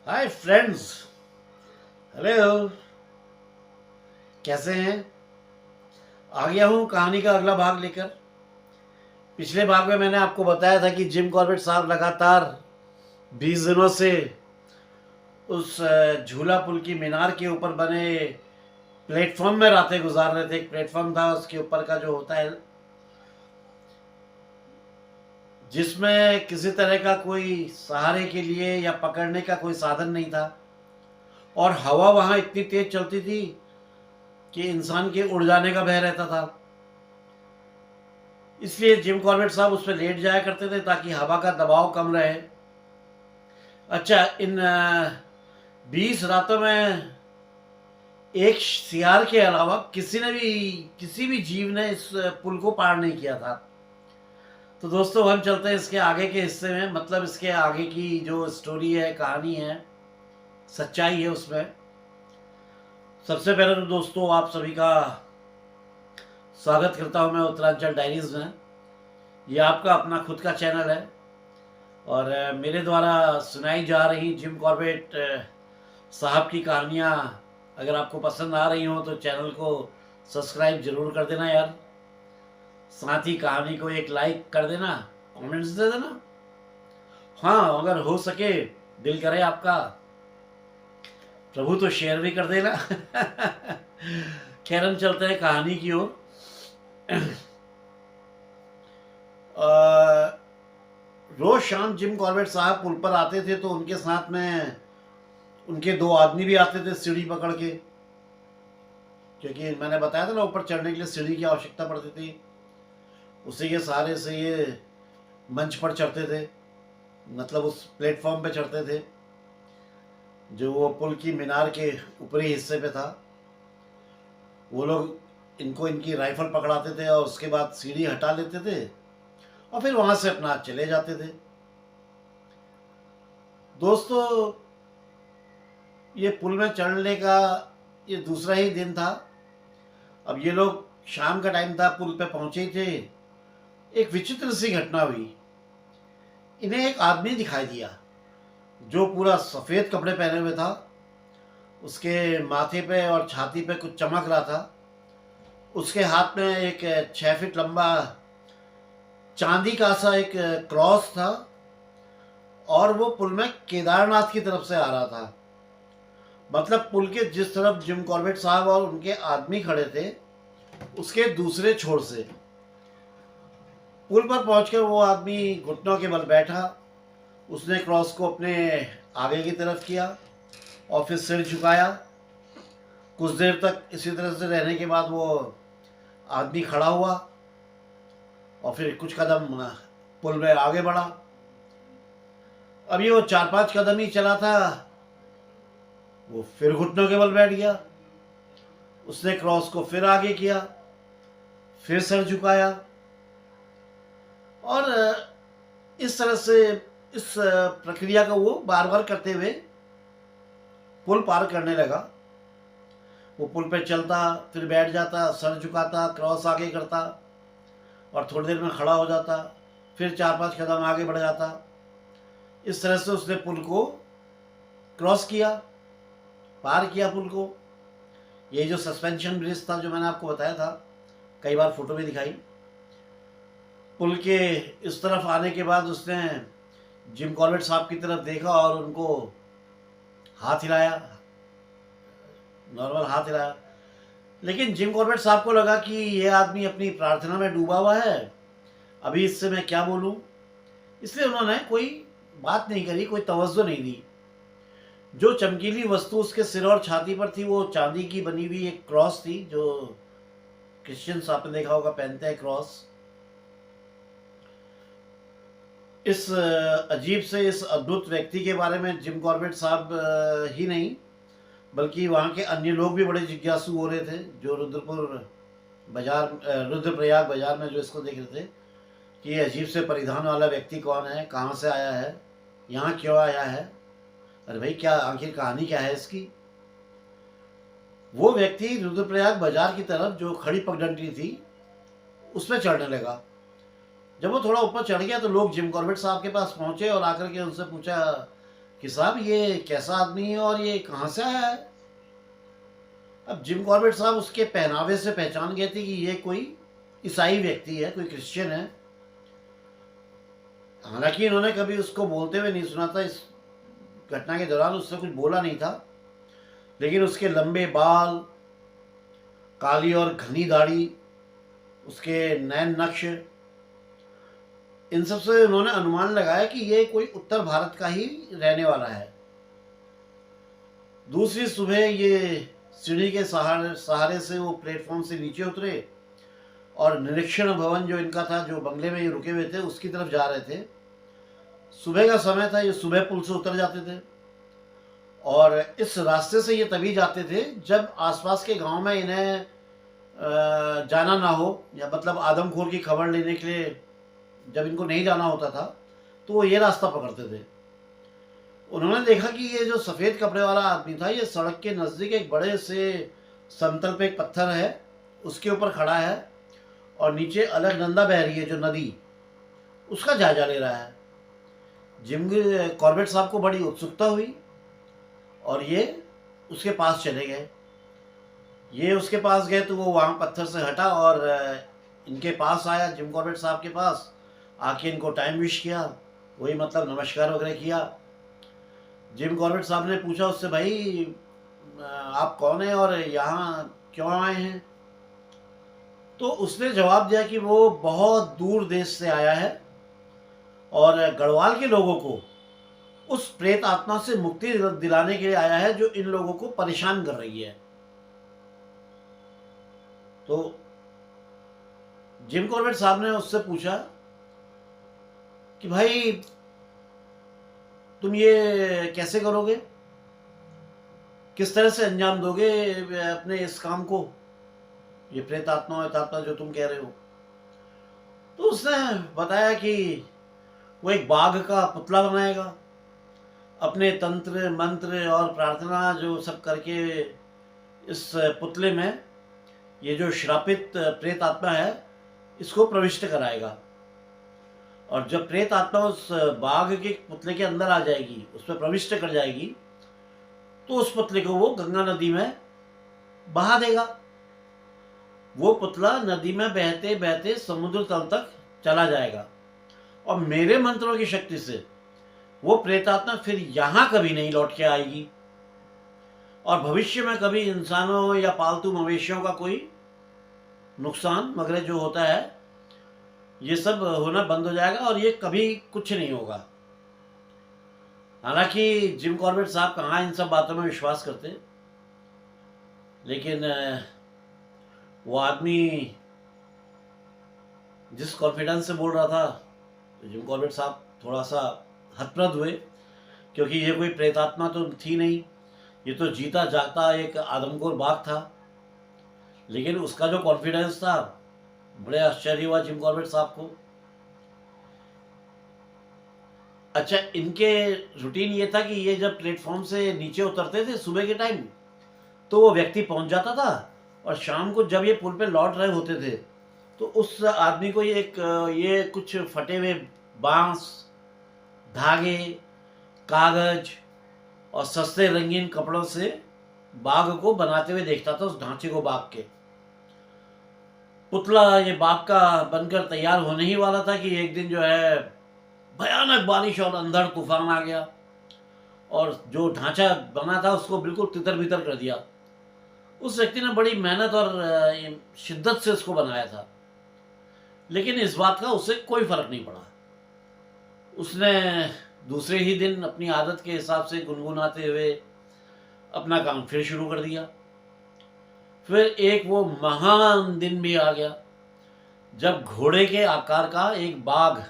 Hi friends. Hello. कैसे हैं? आ गया हूँ कहानी का अगला भाग लेकर। पिछले भाग में मैंने आपको बताया था कि जिम कॉर्बेट साहब लगातार 20 दिनों से उस झूला पुल की मीनार के ऊपर बने प्लेटफॉर्म में रातें गुजार रहे थे। एक प्लेटफॉर्म था, उसके ऊपर का जो होता है, जिसमें किसी तरह का कोई सहारे के लिए या पकड़ने का कोई साधन नहीं था। और हवा वहाँ इतनी तेज चलती थी कि इंसान के उड़ जाने का भय रहता था। इसलिए जिम कॉर्बेट साहब उस पर लेट जाया करते थे ताकि हवा का दबाव कम रहे। अच्छा, इन 20 रातों में एक सियार के अलावा किसी भी जीव ने इस पुल को पार नहीं किया था। तो दोस्तों, हम चलते हैं इसके आगे के हिस्से में, मतलब इसके आगे की जो स्टोरी है, कहानी है, सच्चाई है उसमें। सबसे पहले तो दोस्तों, आप सभी का स्वागत करता हूं मैं उत्तरांचल डायरीज में। ये आपका अपना खुद का चैनल है और मेरे द्वारा सुनाई जा रही जिम कॉर्बेट साहब की कहानियाँ अगर आपको पसंद आ रही हो तो चैनल को सब्सक्राइब जरूर कर देना यार। साथ ही कहानी को एक लाइक कर देना, कमेंट्स दे देना। हाँ, अगर हो सके, दिल करे आपका, प्रभु तो शेयर भी कर देना। खैर, हम चलते हैं कहानी की ओर। रोज शाम जिम कॉर्बेट साहब पुल पर आते थे तो उनके साथ में उनके दो आदमी भी आते थे सीढ़ी पकड़ के, क्योंकि मैंने बताया था ना, ऊपर चढ़ने के लिए सीढ़ी की आवश्यकता पड़ती थी। उसी के सहारे से ये मंच पर चढ़ते थे, मतलब उस प्लेटफॉर्म पे चढ़ते थे जो वो पुल की मीनार के ऊपरी हिस्से पे था। वो लोग इनकी राइफल पकड़ाते थे और उसके बाद सीढ़ी हटा लेते थे और फिर वहां से अपना चले जाते थे। दोस्तों, ये पुल में चढ़ने का ये दूसरा ही दिन था। अब ये लोग, शाम का टाइम था, पुल पे पहुंचे ही थे। एक विचित्र सी घटना हुई। इन्हें एक आदमी दिखाई दिया जो पूरा सफ़ेद कपड़े पहने हुए था। उसके माथे पे और छाती पे कुछ चमक रहा था। उसके हाथ में एक 6 फीट लंबा चांदी का सा एक क्रॉस था और वो पुल में केदारनाथ की तरफ से आ रहा था। मतलब पुल के जिस तरफ जिम कॉर्बेट साहब और उनके आदमी खड़े थे, उसके दूसरे छोर से पुल पर पहुंचकर वो आदमी घुटनों के बल बैठा। उसने क्रॉस को अपने आगे की तरफ किया और फिर सिर झुकाया। कुछ देर तक इसी तरह से रहने के बाद वो आदमी खड़ा हुआ और फिर कुछ कदम पुल में आगे बढ़ा। अभी वो 4-5 कदम ही चला था, वो फिर घुटनों के बल बैठ गया। उसने क्रॉस को फिर आगे किया, फिर सर झुकाया और इस तरह से इस प्रक्रिया को वो बार बार करते हुए पुल पार करने लगा। वो पुल पे चलता, फिर बैठ जाता, सर झुकाता, क्रॉस आगे करता और थोड़ी देर में खड़ा हो जाता, फिर 4-5 कदम आगे बढ़ जाता। इस तरह से उसने पुल को क्रॉस किया, पार किया पुल को। ये जो सस्पेंशन ब्रिज था जो मैंने आपको बताया था, कई बार फोटो भी दिखाई। पुल के इस तरफ आने के बाद उसने जिम कॉर्बेट साहब की तरफ देखा और उनको हाथ हिलाया, नॉर्मल हाथ हिलाया। लेकिन जिम कॉर्बेट साहब को लगा कि ये आदमी अपनी प्रार्थना में डूबा हुआ है, अभी इससे मैं क्या बोलूं। इसलिए उन्होंने कोई बात नहीं करी, कोई तवज्जो नहीं दी। जो चमकीली वस्तु उसके सिर और छाती पर थी वो चांदी की बनी हुई एक क्रॉस थी, जो क्रिश्चियंस आपने देखा होगा पहनते हैं क्रॉस। इस अजीब से, इस अद्भुत व्यक्ति के बारे में जिम कॉर्बेट साहब ही नहीं बल्कि वहाँ के अन्य लोग भी बड़े जिज्ञासु हो रहे थे, जो रुद्रप्रयाग बाजार में जो इसको देख रहे थे कि ये अजीब से परिधान वाला व्यक्ति कौन है, कहाँ से आया है, यहाँ क्यों आया है, अरे भाई क्या आखिर कहानी क्या है इसकी। वो व्यक्ति रुद्रप्रयाग बाजार की तरफ जो खड़ी पगडंडी थी उस पर चढ़ने लगा। जब वो थोड़ा ऊपर चढ़ गया तो लोग जिम कॉर्बेट साहब के पास पहुंचे और आकर के उनसे पूछा कि साहब ये कैसा आदमी है और ये कहाँ से आया है। अब जिम कॉर्बेट साहब उसके पहनावे से पहचान गए थे कि ये कोई ईसाई व्यक्ति है, कोई क्रिश्चियन है। हालांकि इन्होंने कभी उसको बोलते हुए नहीं सुना था, इस घटना के दौरान उसने कुछ बोला नहीं था, लेकिन उसके लंबे बाल, काली और घनी दाढ़ी, उसके नैन नक्श, इन सब से उन्होंने अनुमान लगाया कि ये कोई उत्तर भारत का ही रहने वाला है। दूसरी सुबह ये सीढ़ी के सहारे से वो प्लेटफॉर्म से नीचे उतरे और निरीक्षण भवन जो इनका था, जो बंगले में ये रुके हुए थे, उसकी तरफ जा रहे थे। सुबह का समय था, ये सुबह पुल से उतर जाते थे और इस रास्ते से ये तभी जाते थे जब आसपास के गांव में इन्हें जाना ना हो, या मतलब आदमखोर की खबर लेने के लिए जब इनको नहीं जाना होता था तो वो ये रास्ता पकड़ते थे। उन्होंने देखा कि ये जो सफ़ेद कपड़े वाला आदमी था, ये सड़क के नज़दीक एक बड़े से समतल पे एक पत्थर है, उसके ऊपर खड़ा है और नीचे अलकनंदा बह रही है जो नदी, उसका जायजा ले रहा है। जिम कॉर्बेट साहब को बड़ी उत्सुकता हुई और ये उसके पास चले गए। ये उसके पास गए तो वो वहाँ पत्थर से हटा और इनके पास आया, जिम कॉर्बेट साहब के पास आके इनको टाइम विश किया, वही मतलब नमस्कार वगैरह किया। जिम कॉर्बेट साहब ने पूछा उससे, भाई आप कौन हैं और यहाँ क्यों आए हैं। तो उसने जवाब दिया कि वो बहुत दूर देश से आया है और गढ़वाल के लोगों को उस प्रेत आत्मा से मुक्ति दिलाने के लिए आया है जो इन लोगों को परेशान कर रही है। तो जिम कॉर्बेट साहब ने उससे पूछा कि भाई तुम ये कैसे करोगे, किस तरह से अंजाम दोगे अपने इस काम को, ये प्रेत आत्मा जो तुम कह रहे हो। तो उसने बताया कि वो एक बाघ का पुतला बनाएगा, अपने तंत्र मंत्र और प्रार्थना जो सब करके इस पुतले में ये जो श्रापित प्रेत आत्मा है इसको प्रविष्ट कराएगा, और जब प्रेत आत्मा उस बाघ के पुतले के अंदर आ जाएगी, उसमें प्रविष्ट कर जाएगी, तो उस पुतले को वो गंगा नदी में बहा देगा। वो पुतला नदी में बहते बहते समुद्र तल तक चला जाएगा और मेरे मंत्रों की शक्ति से वो प्रेतात्मा फिर यहाँ कभी नहीं लौट के आएगी और भविष्य में कभी इंसानों या पालतू मवेशियों का कोई नुकसान वगैरह जो होता है ये सब होना बंद हो जाएगा और ये कभी कुछ नहीं होगा। हालांकि जिम कॉर्बेट साहब कहाँ इन सब बातों में विश्वास करते, लेकिन वो आदमी जिस कॉन्फिडेंस से बोल रहा था तो जिम कॉर्बेट साहब थोड़ा सा हतप्रद हुए, क्योंकि ये कोई प्रेतात्मा तो थी नहीं, ये तो जीता जागता एक आदमखोर बाघ था। लेकिन उसका जो कॉन्फिडेंस था, बड़े आश्चर्य हुआ जिम कॉर्बेट साहब को। अच्छा, इनके रूटीन ये था कि ये जब प्लेटफॉर्म से नीचे उतरते थे सुबह के टाइम, तो वो व्यक्ति पहुंच जाता था और शाम को जब ये पुल पे लौट रहे होते थे तो उस आदमी को ये कुछ फटे हुए बांस, धागे, कागज और सस्ते रंगीन कपड़ों से बाघ को बनाते हुए देखता था, उस ढांचे को बाघ के। पुतला ये बाघ का बनकर तैयार होने ही वाला था कि एक दिन जो है भयानक बारिश और अंधड़ तूफान आ गया और जो ढांचा बना था उसको बिल्कुल तितर बितर कर दिया। उस व्यक्ति ने बड़ी मेहनत और शिद्दत से इसको बनाया था, लेकिन इस बात का उससे कोई फर्क नहीं पड़ा। उसने दूसरे ही दिन अपनी आदत के हिसाब से गुनगुनाते हुए अपना काम फिर शुरू कर दिया। फिर एक वो महान दिन भी आ गया जब घोड़े के आकार का एक बाघ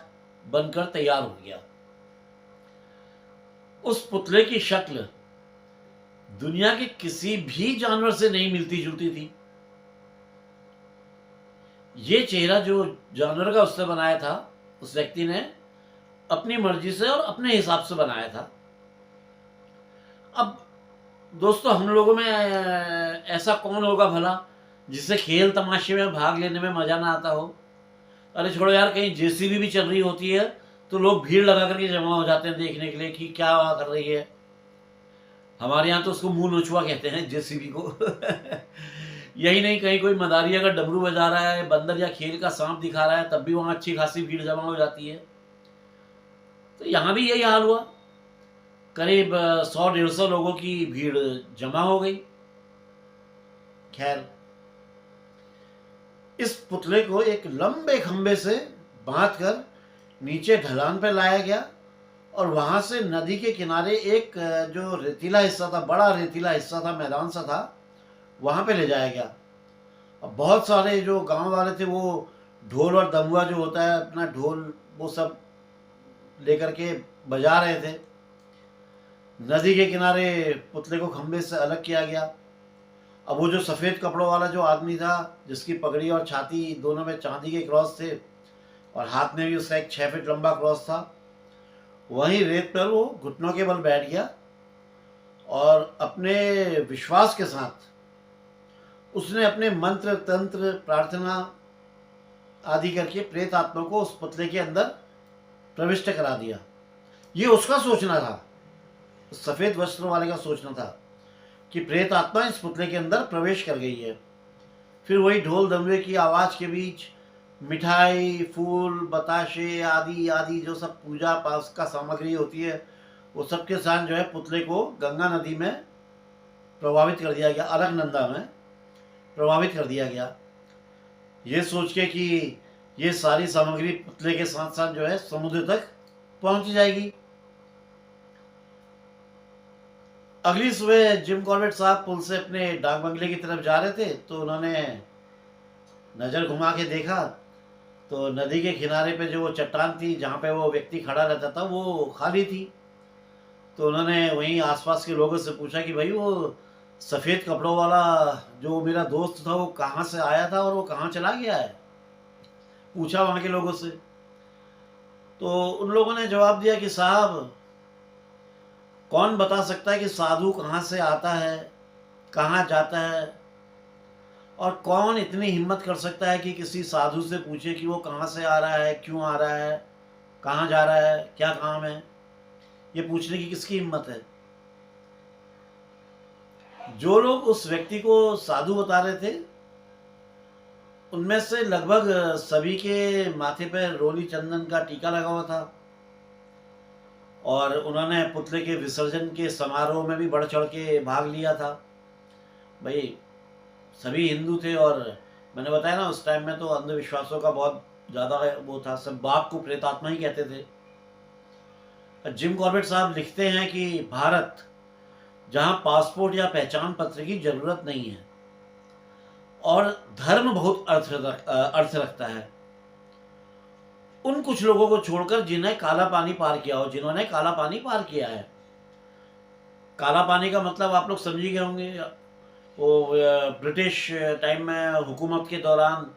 बनकर तैयार हो गया। उस पुतले की शक्ल दुनिया के किसी भी जानवर से नहीं मिलती जुलती थी। ये चेहरा जो जानवर का उसने बनाया था, उस व्यक्ति ने अपनी मर्जी से और अपने हिसाब से बनाया था। अब दोस्तों, हम लोगों में ऐसा कौन होगा भला जिसे खेल तमाशे में भाग लेने में मजा ना आता हो। अरे छोड़ो यार, कहीं जेसीबी भी चल रही होती है तो लोग भीड़ लगा करके जमा हो जाते हैं देखने के लिए कि क्या कर रही है। हमारे यहाँ तो उसको मुंह नोचुआ कहते हैं, जेसीबी को। यही नहीं, कहीं कोई मदारिया का डमरू बजा रहा है, बंदर या खेल का सांप दिखा रहा है, तब भी वहाँ अच्छी खासी भीड़ जमा हो जाती है। तो यहाँ भी यही हाल हुआ। करीब 100-150 लोगों की भीड़ जमा हो गई। खैर, इस पुतले को एक लंबे खंबे से बांधकर नीचे ढलान पर लाया गया और वहां से नदी के किनारे एक जो रेतीला हिस्सा था, बड़ा रेतीला हिस्सा था, मैदान सा था, वहां पे ले जाया गया। अब बहुत सारे जो गांव वाले थे वो ढोल और दमुआ जो होता है, अपना ढोल वो सब लेकर के बजा रहे थे। नदी के किनारे पुतले को खंबे से अलग किया गया। अब वो जो सफ़ेद कपड़ों वाला जो आदमी था, जिसकी पगड़ी और छाती दोनों में चांदी के क्रॉस थे और हाथ में भी उसका एक 6 फीट लंबा क्रॉस था, वहीं रेत पर वो घुटनों के बल बैठ गया और अपने विश्वास के साथ उसने अपने मंत्र तंत्र प्रार्थना आदि करके प्रेत आत्मा को उस पुतले के अंदर प्रविष्ट करा दिया। ये उसका सोचना था, सफ़ेद वस्त्र वाले का सोचना था कि प्रेत आत्मा इस पुतले के अंदर प्रवेश कर गई है। फिर वही ढोल दमवे की आवाज़ के बीच मिठाई, फूल, बताशे आदि आदि जो सब पूजा पास का सामग्री होती है, वो सब के साथ जो है पुतले को गंगा नदी में प्रभावित कर दिया गया, अलकनंदा में प्रभावित कर दिया गया, ये सोच के कि ये सारी सामग्री पुतले के साथ साथ जो है समुद्र तक पहुंच जाएगी। अगली सुबह जिम कॉर्बेट साहब पुल से अपने डाक बंगले की तरफ जा रहे थे, तो उन्होंने नज़र घुमा के देखा तो नदी के किनारे पे जो वो चट्टान थी जहाँ पे वो व्यक्ति खड़ा रहता था वो खाली थी। तो उन्होंने वहीं आसपास के लोगों से पूछा कि भाई वो सफ़ेद कपड़ों वाला जो मेरा दोस्त था वो कहाँ से आया था और वो कहाँ चला गया है, पूछा वहाँ के लोगों से। तो उन लोगों ने जवाब दिया कि साहब, कौन बता सकता है कि साधु कहाँ से आता है, कहाँ जाता है, और कौन इतनी हिम्मत कर सकता है कि किसी साधु से पूछे कि वो कहाँ से आ रहा है, क्यों आ रहा है, कहाँ जा रहा है, क्या काम है। ये पूछने की किसकी हिम्मत है। जो लोग उस व्यक्ति को साधु बता रहे थे उनमें से लगभग सभी के माथे पर रोली चंदन का टीका लगा हुआ था और उन्होंने पुतले के विसर्जन के समारोह में भी बढ़ चढ़ के भाग लिया था। भाई सभी हिंदू थे और मैंने बताया ना, उस टाइम में तो अंधविश्वासों का बहुत ज़्यादा वो था, सब बाप को प्रेतात्मा ही कहते थे। जिम कॉर्बेट साहब लिखते हैं कि भारत, जहाँ पासपोर्ट या पहचान पत्र की जरूरत नहीं है और धर्म बहुत अर्थ रखता है, उन कुछ लोगों को छोड़कर जिन्हें काला पानी पार किया हो, जिन्होंने काला पानी पार किया है। काला पानी का मतलब आप लोग समझ गए होंगे, वो ब्रिटिश टाइम में हुकूमत के दौरान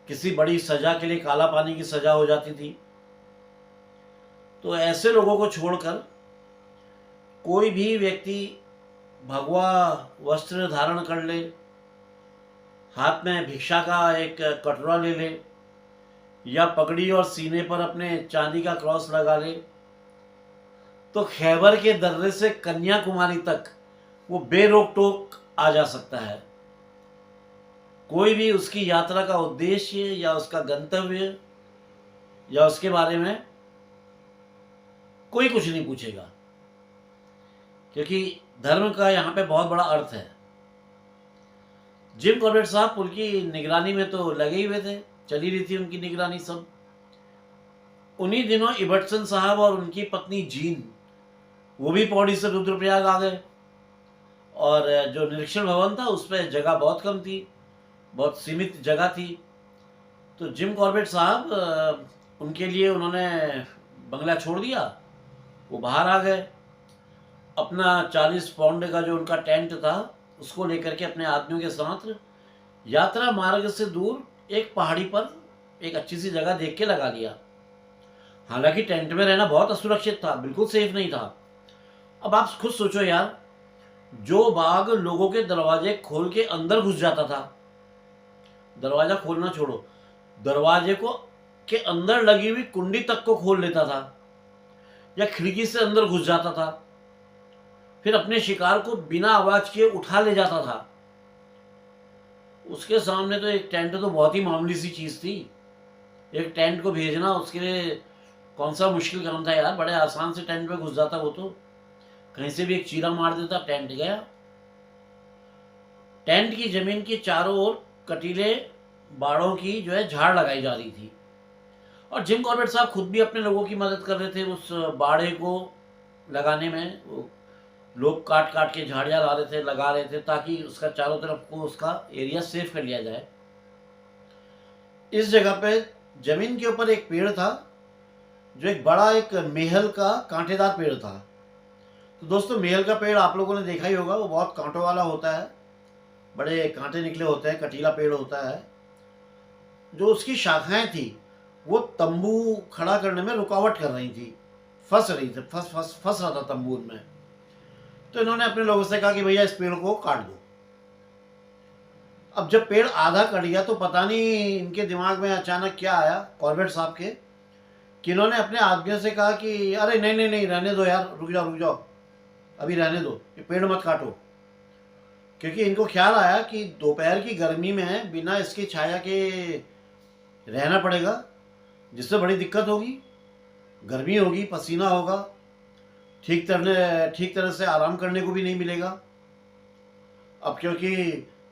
किसी बड़ी सज़ा के लिए काला पानी की सज़ा हो जाती थी। तो ऐसे लोगों को छोड़कर कोई भी व्यक्ति भगवा वस्त्र धारण कर ले, हाथ में भिक्षा का एक कटोरा ले ले या पगड़ी और सीने पर अपने चांदी का क्रॉस लगा ले, तो खैबर के दर्रे से कन्याकुमारी तक वो बेरोक टोक आ जा सकता है। कोई भी उसकी यात्रा का उद्देश्य या उसका गंतव्य या उसके बारे में कोई कुछ नहीं पूछेगा, क्योंकि धर्म का यहाँ पे बहुत बड़ा अर्थ है। जिम कॉर्बेट साहब पुल की निगरानी में तो लगे हुए थे, चली रही थी उनकी निगरानी सब। उन्हीं दिनों इबर्टसन साहब और उनकी पत्नी जीन, वो भी पौड़ी से रुद्रप्रयाग आ गए और जो निरीक्षण भवन था उस पर जगह बहुत कम थी, बहुत सीमित जगह थी। तो जिम कॉर्बेट साहब उनके लिए उन्होंने बंगला छोड़ दिया, वो बाहर आ गए। अपना 40 पाउंड का जो उनका टेंट था उसको लेकर के अपने आदमियों के साथ यात्रा मार्ग से दूर एक पहाड़ी पर एक अच्छी सी जगह देख के लगा लिया। हालांकि टेंट में रहना बहुत असुरक्षित था, बिल्कुल सेफ नहीं था। अब आप खुद सोचो यार, जो बाघ लोगों के दरवाजे खोल के अंदर घुस जाता था, दरवाजा खोलना छोड़ो, दरवाजे को के अंदर लगी हुई कुंडी तक को खोल लेता था या खिड़की से अंदर घुस जाता था, फिर अपने शिकार को बिना आवाज किए उठा ले जाता था। उसके सामने तो एक टेंट तो बहुत ही मामूली सी चीज थी। एक टेंट को भेजना उसके लिए कौन सा मुश्किल काम था यार, बड़े आसान से टेंट में घुस जाता वो तो, कहीं से भी एक चीरा मार देता, टेंट गया। टेंट की जमीन के चारों ओर कटीले बाड़ों की जो है झाड़ लगाई जा रही थी, और जिम कॉर्बेट साहब खुद भी अपने लोगों की मदद कर रहे थे उस बाड़े को लगाने में। वो लोग काट काट के झाड़ियाँ ला रहे थे, लगा रहे थे, ताकि उसका चारों तरफ को उसका एरिया सेफ कर लिया जाए। इस जगह पे जमीन के ऊपर एक पेड़ था, जो एक बड़ा एक मेहल का कांटेदार पेड़ था। तो दोस्तों, मेहल का पेड़ आप लोगों ने देखा ही होगा, वो बहुत कांटों वाला होता है, बड़े कांटे निकले होते हैं, कटीला पेड़ होता है। जो उसकी शाखाएं थी वो तंबू खड़ा करने में रुकावट कर रही थी, फंस रही थी, फंस रहा था तंबू में। तो इन्होंने अपने लोगों से कहा कि भैया इस पेड़ को काट दो। अब जब पेड़ आधा कट गया तो पता नहीं इनके दिमाग में अचानक क्या आया कॉर्बेट साहब के, कि इन्होंने अपने आदमियों से कहा कि अरे नहीं नहीं नहीं, रहने दो यार, रुक जाओ, अभी रहने दो, ये पेड़ मत काटो। क्योंकि इनको ख्याल आया कि दोपहर की गर्मी में बिना इसकी छाया के रहना पड़ेगा, जिससे बड़ी दिक्कत होगी, गर्मी होगी, पसीना होगा, ठीक तरह से आराम करने को भी नहीं मिलेगा। अब क्योंकि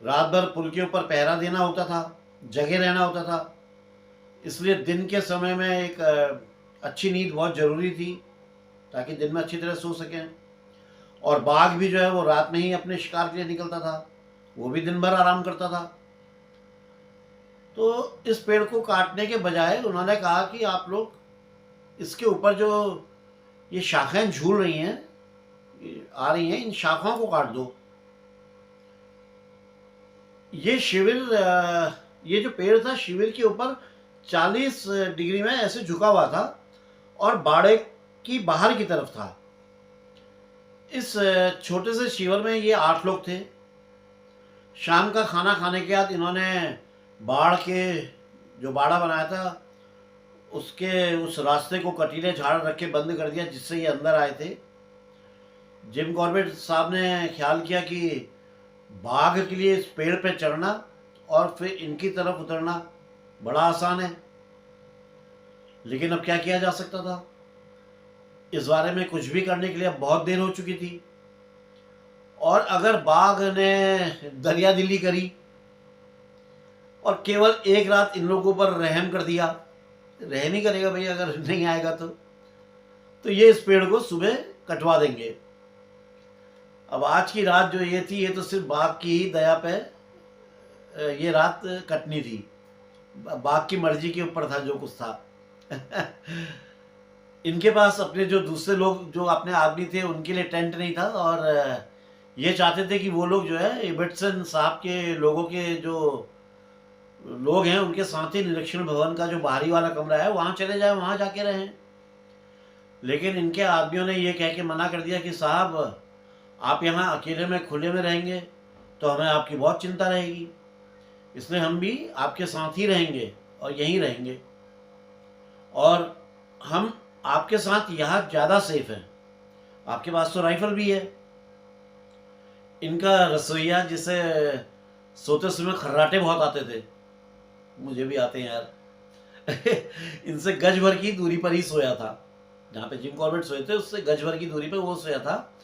रात भर पुल के ऊपर पहरा देना होता था, जगे रहना होता था, इसलिए दिन के समय में एक अच्छी नींद बहुत ज़रूरी थी, ताकि दिन में अच्छी तरह सो सकें। और बाघ भी जो है वो रात में ही अपने शिकार के लिए निकलता था, वो भी दिन भर आराम करता था। तो इस पेड़ को काटने के बजाय उन्होंने कहा कि आप लोग इसके ऊपर जो ये शाखाएं झूल रही हैं, आ रही हैं, इन शाखाओं को काट दो। ये शिविर, ये जो पेड़ था शिविर के ऊपर 40 डिग्री में ऐसे झुका हुआ था और बाड़े की बाहर की तरफ था। इस छोटे से शिविर में ये 8 लोग थे। शाम का खाना खाने के बाद इन्होंने बाड़ के जो बाड़ा बनाया था उसके उस रास्ते को कटीले झाड़ रख के बंद कर दिया, जिससे ये अंदर आए थे। जिम कॉर्बेट साहब ने ख्याल किया कि बाघ के लिए इस पेड़ पे चढ़ना और फिर इनकी तरफ उतरना बड़ा आसान है, लेकिन अब क्या किया जा सकता था, इस बारे में कुछ भी करने के लिए अब बहुत देर हो चुकी थी। और अगर बाघ ने दरिया दिली करी और केवल एक रात इन लोगों पर रहम कर दिया, रहम ही करेगा भैया अगर नहीं आएगा तो ये इस पेड़ को सुबह कटवा देंगे। अब आज की रात जो ये थी, ये तो सिर्फ बाघ की ही दया पे ये रात कटनी थी, बाघ की मर्जी के ऊपर था जो कुछ था। इनके पास अपने जो दूसरे लोग जो अपने आदमी थे उनके लिए टेंट नहीं था, और ये चाहते थे कि वो लोग जो है इबेटसन साहब के लोगों के जो लोग हैं उनके साथ ही निरीक्षण भवन का जो बाहरी वाला कमरा है वहाँ चले जाए, वहाँ जाके रहें। लेकिन इनके आदमियों ने ये कह के मना कर दिया कि साहब आप यहाँ अकेले में खुले में रहेंगे तो हमें आपकी बहुत चिंता रहेगी, इसलिए हम भी आपके साथ ही रहेंगे और यहीं रहेंगे, और हम आपके साथ यहाँ ज़्यादा सेफ हैं, आपके पास तो राइफल भी है। इनका रसोईया जिसे सोते समय खर्राटे बहुत आते थे, मुझे भी आते हैं यार। इनसे गज भर की दूरी पर ही सोया था, जहाँ पे जिम कॉर्बेट सोए थे उससे गज भर की दूरी पर वो सोया था।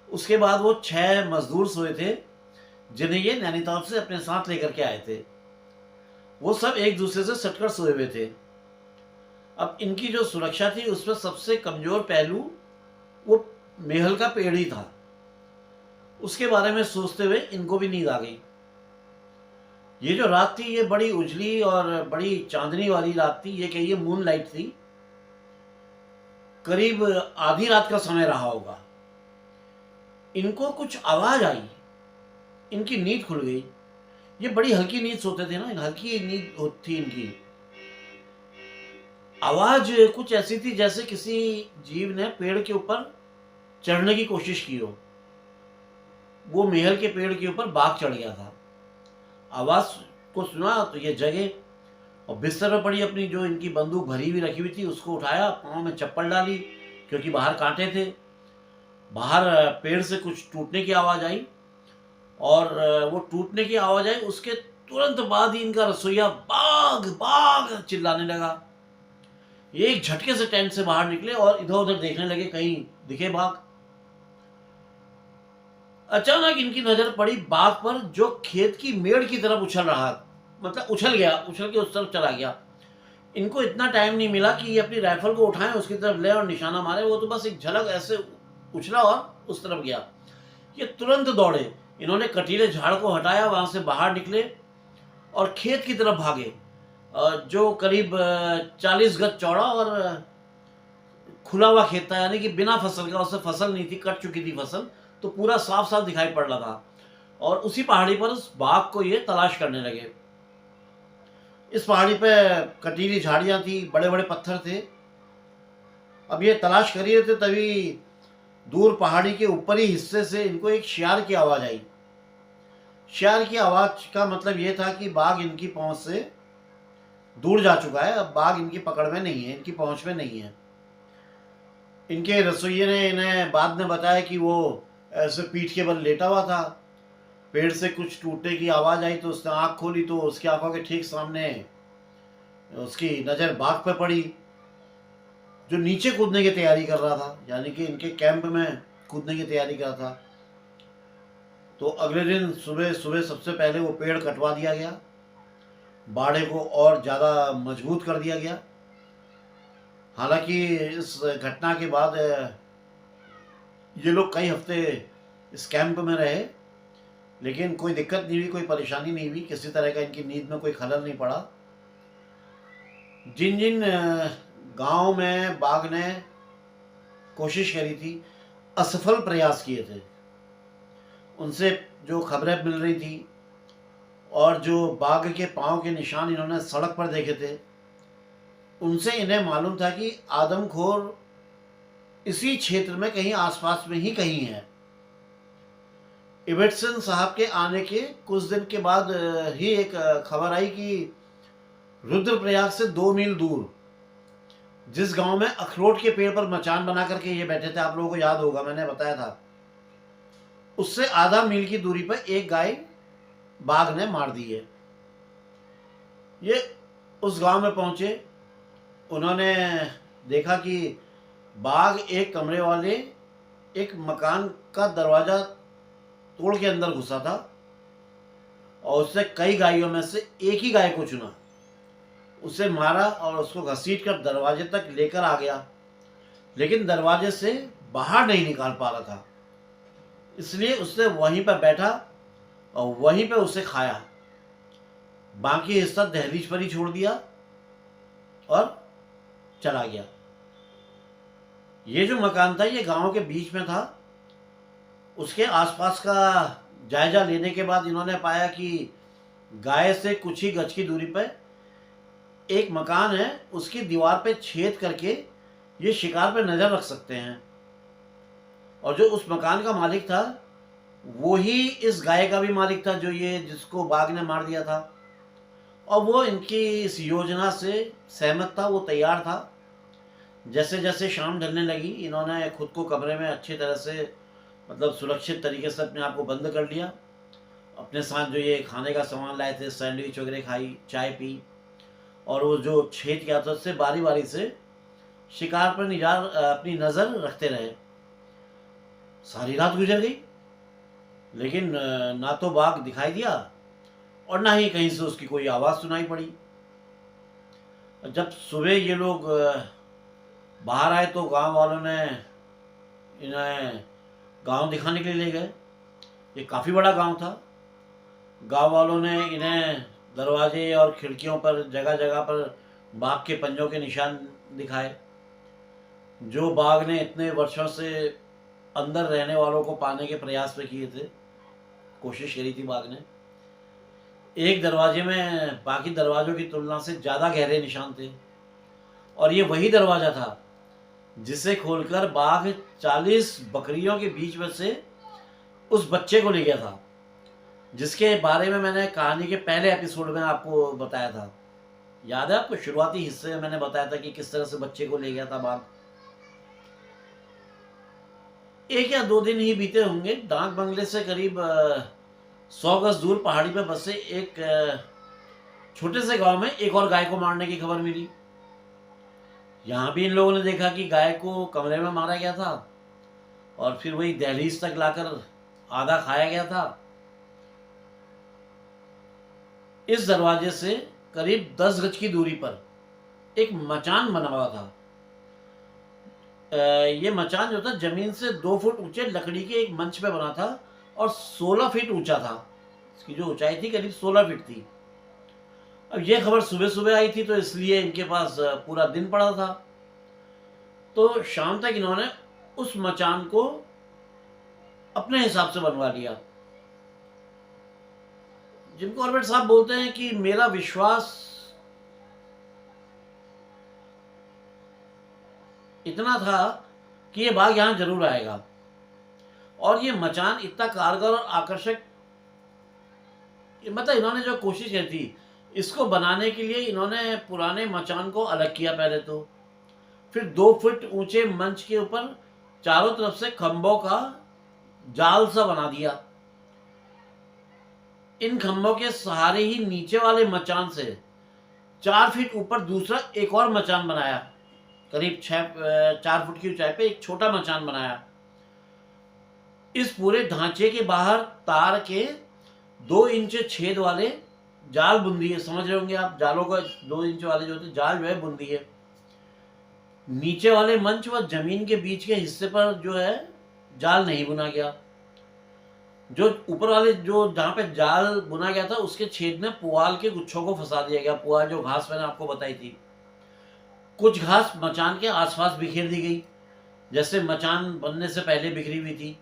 उसके बाद वो 6 मजदूर सोए थे जिन्हें ये नैनीताल से अपने साथ लेकर के आए थे। वो सब एक दूसरे से सटकर सोए हुए थे। अब इनकी जो सुरक्षा थी उसमें सबसे कमजोर पहलू वो मेहल का पेड़ ही था। उसके बारे में सोचते हुए इनको भी नींद आ गई। ये जो रात थी ये बड़ी उजली और बड़ी चांदनी वाली रात थी, ये कहिए मून लाइट थी। करीब आधी रात का समय रहा होगा। इनको कुछ आवाज आई, इनकी नींद खुल गई। ये बड़ी हल्की नींद सोते थे ना, हल्की नींद थी इनकी। आवाज कुछ ऐसी थी जैसे किसी जीव ने पेड़ के ऊपर चढ़ने की कोशिश की हो। वो मेहल के पेड़ के ऊपर बाघ चढ़ गया था। आवाज को सुना तो ये जगे और बिस्तर पर पड़ी अपनी जो इनकी बंदूक भरी हुई रखी हुई थी उसको उठाया, पाँव में चप्पल डाली, क्योंकि बाहर कांटे थे। बाहर पेड़ से कुछ टूटने की आवाज़ आई, और वो टूटने की आवाज़ आई, उसके तुरंत बाद ही इनका रसोइया बाघ बाघ चिल्लाने लगा। एक झटके से टेंट से बाहर निकले और इधर उधर देखने लगे, कहीं दिखे बाघ। अचानक इनकी नजर पड़ी बाघ पर, जो खेत की मेड़ की तरफ उछल रहा, मतलब उछल गया, उछल के उस तरफ चला गया। इनको इतना टाइम नहीं मिला कि ये अपनी राइफल को उठाएं, उसकी तरफ ले और निशाना मारे। वो तो बस एक झलक ऐसे उछला और उस तरफ गया। ये तुरंत दौड़े, इन्होंने कटीले झाड़ को हटाया, वहां से बाहर निकले और खेत की तरफ भागे, जो करीब 40 गज चौड़ा और खुला हुआ खेत था, यानी कि बिना फसल का, उससे फसल नहीं थी, कट चुकी थी फसल, तो पूरा साफ साफ दिखाई पड़ रहा था। और उसी पहाड़ी पर उस बाघ को ये तलाश करने लगे। इस पहाड़ी पे कटीली झाड़ियां थी, बड़े बड़े पत्थर थे। अब ये तलाश कर रहे थे, तभी दूर पहाड़ी के ऊपरी हिस्से से इनको एक शियार की आवाज़ आई। शियार की आवाज़ का मतलब ये था कि बाघ इनकी पहुंच से दूर जा चुका है, अब बाघ इनकी पकड़ में नहीं है, इनकी पहुंच में नहीं है। इनके रसोइये ने इन्हें बाद में बताया कि वो ऐसे पीठ के बल लेटा हुआ था, पेड़ से कुछ टूटने की आवाज़ आई तो उसने आँख खोली, तो उसकी आंखों के ठीक सामने उसकी नज़र बाघ पे पड़ी, जो नीचे कूदने की तैयारी कर रहा था, यानी कि इनके कैंप में कूदने की तैयारी कर रहा था। तो अगले दिन सुबह सुबह सबसे पहले वो पेड़ कटवा दिया गया, बाड़े को और ज़्यादा मजबूत कर दिया गया। हालांकि इस घटना के बाद ये लोग कई हफ्ते इस कैंप में रहे, लेकिन कोई दिक्कत नहीं हुई, कोई परेशानी नहीं हुई, किसी तरह का इनकी नींद में कोई खलल नहीं पड़ा। जिन जिन गांव में बाघ ने कोशिश करी थी, असफल प्रयास किए थे, उनसे जो खबरें मिल रही थी और जो बाघ के पांव के निशान इन्होंने सड़क पर देखे थे, उनसे इन्हें मालूम था कि आदमखोर इसी क्षेत्र में कहीं आसपास में ही कहीं है। इबेटसन साहब के आने के कुछ दिन के बाद ही एक खबर आई कि रुद्रप्रयाग से 2 मील दूर जिस गांव में अखरोट के पेड़ पर मचान बना करके ये बैठे थे, आप लोगों को याद होगा, मैंने बताया था, उससे आधा मील की दूरी पर एक गाय बाघ ने मार दी है। ये उस गांव में पहुंचे, उन्होंने देखा कि बाघ एक कमरे वाले एक मकान का दरवाज़ा तोड़ के अंदर घुसा था और उससे कई गायों में से एक ही गाय को चुना, उसे मारा और उसको घसीट कर दरवाजे तक लेकर आ गया, लेकिन दरवाजे से बाहर नहीं निकाल पा रहा था, इसलिए उसने वहीं पर बैठा और वहीं पर उसे खाया। बाकी हिस्सा दहलीज पर ही छोड़ दिया और चला गया। ये जो मकान था ये गांव के बीच में था। उसके आसपास का जायजा लेने के बाद इन्होंने पाया कि गाय से कुछ ही गज की दूरी पर एक मकान है, उसकी दीवार पे छेद करके ये शिकार पे नज़र रख सकते हैं। और जो उस मकान का मालिक था वो ही इस गाय का भी मालिक था, जो ये जिसको बाघ ने मार दिया था। और वो इनकी इस योजना से सहमत था, वो तैयार था। जैसे जैसे शाम ढलने लगी, इन्होंने खुद को कमरे में अच्छी तरह से, मतलब सुरक्षित तरीके से अपने आप को बंद कर लिया। अपने साथ जो ये खाने का सामान लाए थे, सैंडविच वगैरह खाई, चाय पी, और वो जो छेद किया था उससे बारी बारी से शिकार पर अपनी नज़र रखते रहे। सारी रात गुजर गई, लेकिन ना तो बाघ दिखाई दिया और ना ही कहीं से उसकी कोई आवाज़ सुनाई पड़ी। जब सुबह ये लोग बाहर आए तो गांव वालों ने इन्हें गांव दिखाने के लिए ले गए। ये काफ़ी बड़ा गांव था। गांव वालों ने इन्हें दरवाजे और खिड़कियों पर जगह जगह पर बाघ के पंजों के निशान दिखाए, जो बाघ ने इतने वर्षों से अंदर रहने वालों को पाने के प्रयास में किए थे, कोशिश करी थी बाघ ने। एक दरवाजे में बाकी दरवाज़ों की तुलना से ज़्यादा गहरे निशान थे, और ये वही दरवाज़ा था जिसे खोलकर बाघ 40 बकरियों के बीच में से उस बच्चे को ले गया था, जिसके बारे में मैंने कहानी के पहले एपिसोड में आपको बताया था। याद है आपको? शुरुआती हिस्से में मैंने बताया था कि किस तरह से बच्चे को ले गया था बाघ। 1 या 2 दिन ही बीते होंगे, डाक बंगले से करीब 100 गज दूर पहाड़ी पे बसे एक छोटे से गांव में एक और गाय को मारने की खबर मिली। यहाँ भी इन लोगों ने देखा कि गाय को कमरे में मारा गया था और फिर वही दहलीज तक लाकर आधा खाया गया था। इस दरवाजे से करीब 10 गज की दूरी पर एक मचान बना हुआ था। ये मचान जो था जमीन से 2 फुट ऊंचे लकड़ी के एक मंच पे बना था और 16 फीट ऊंचा था। इसकी जो ऊंचाई थी करीब 16 फीट थी। अब ये खबर सुबह सुबह आई थी तो इसलिए इनके पास पूरा दिन पड़ा था। तो शाम तक इन्होंने उस मचान को अपने हिसाब से बनवा लिया। जिम कॉर्बेट साहब बोलते हैं कि मेरा विश्वास इतना था कि ये बाघ यहां जरूर आएगा और ये मचान इतना कारगर और आकर्षक, मतलब इन्होंने जो कोशिश की थी इसको बनाने के लिए इन्होंने पुराने मचान को अलग किया पहले तो, फिर 2 फुट ऊंचे मंच के ऊपर चारों तरफ से खंभों का जाल सा बना दिया। इन खंभों के सहारे ही नीचे वाले मचान से 4 फीट ऊपर दूसरा एक और मचान बनाया। करीब 4 फुट की ऊंचाई पे एक छोटा मचान बनाया। इस पूरे ढांचे के बाहर तार के 2 इंच छेद वाले जाल बुन दिए। समझ रहे होंगे आप, जालों का 2 इंच वाले जो होते जाल जो है बुन दिए। नीचे वाले मंच व जमीन के बीच के हिस्से पर जो है जाल नहीं बुना गया। जो ऊपर वाले जो जहां पे जाल बुना गया था उसके छेद में पुआल के गुच्छों को फंसा दिया गया। पुआल जो घास मैंने आपको बताई थी, कुछ घास मचान के आसपास बिखेर दी गई जैसे मचान बनने से पहले बिखरी हुई थी।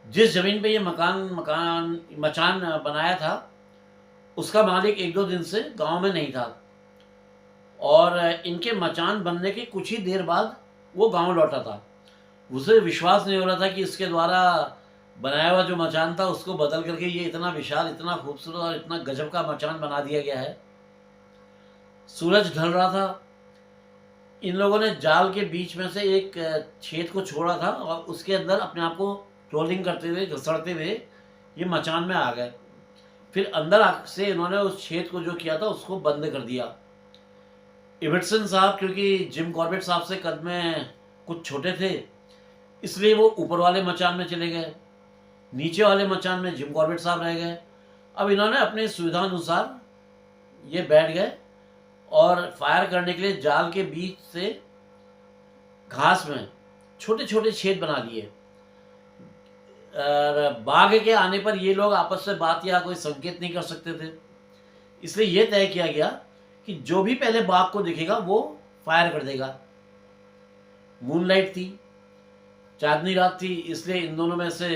जिस जमीन पे ये मचान बनाया था उसका मालिक 1-2 दिन से गांव में नहीं था और इनके मचान बनने के कुछ ही देर बाद वो गांव लौटा था। उसे विश्वास नहीं हो रहा था कि इसके द्वारा बनाया हुआ जो मचान था उसको बदल करके ये इतना विशाल, इतना खूबसूरत और इतना गजब का मचान बना दिया गया है। सूरज ढल रहा था। इन लोगों ने जाल के बीच में से एक छेद को छोड़ा था और उसके अंदर अपने आप को रोलिंग करते हुए, घसड़ते हुए ये मचान में आ गए। फिर अंदर से इन्होंने उस छेद को जो किया था उसको बंद कर दिया। इबर्टसन साहब क्योंकि जिम कॉर्बेट साहब से कद में कुछ छोटे थे इसलिए वो ऊपर वाले मचान में चले गए, नीचे वाले मचान में जिम कॉर्बेट साहब रह गए। अब इन्होंने अपनी सुविधा अनुसार ये बैठ गए और फायर करने के लिए जाल के बीच से घास में छोटे छोटे छेद बना लिए। बाघ के आने पर ये लोग आपस में बात या कोई संकेत नहीं कर सकते थे, इसलिए यह तय किया गया कि जो भी पहले बाघ को दिखेगा वो फायर कर देगा। मूनलाइट थी, चांदनी रात थी, इसलिए इन दोनों में से